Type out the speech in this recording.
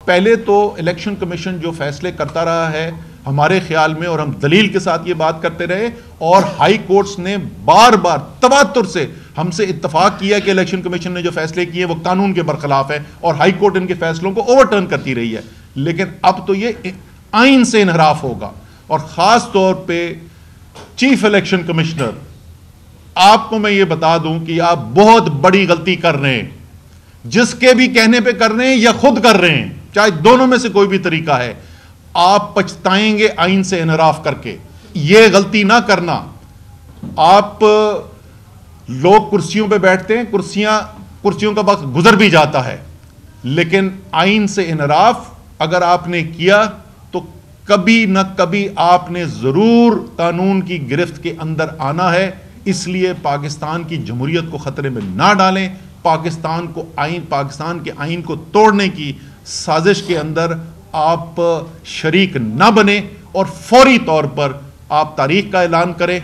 पहले तो election commission जो फैसले करता रहा है हमारे ख्याल में, और हम दलील के साथ ये बात करते रहे, और हाई कोर्ट्स ने बार बार तवातुर से हमसे इत्तफाक किया कि इलेक्शन कमीशन ने जो फैसले किए वो कानून के बरखिलाफ है, और हाई कोर्ट इनके फैसलों को ओवरटर्न करती रही है। लेकिन अब तो ये आइन से इनहराफ होगा, और खास तौर पे चीफ इलेक्शन कमिश्नर, आपको मैं ये बता दूं कि आप बहुत बड़ी गलती कर रहे हैं, जिसके भी कहने पे कर रहे हैं या खुद कर रहे हैं, चाहे दोनों में से कोई भी तरीका है। आप पछताएंगे आइन से इनहराफ करके। यह गलती ना करना। आप लोग कुर्सियों पे बैठते हैं, कुर्सियों का वक्त गुजर भी जाता है, लेकिन आइन से इनहराफ अगर आपने किया तो कभी ना कभी आपने जरूर कानून की गिरफ्त के अंदर आना है। इसलिए पाकिस्तान की जमहूरियत को खतरे में ना डालें। पाकिस्तान के आइन को तोड़ने की साजिश के अंदर आप शरीक ना बने, और फौरी तौर पर आप तारीख का ऐलान करें।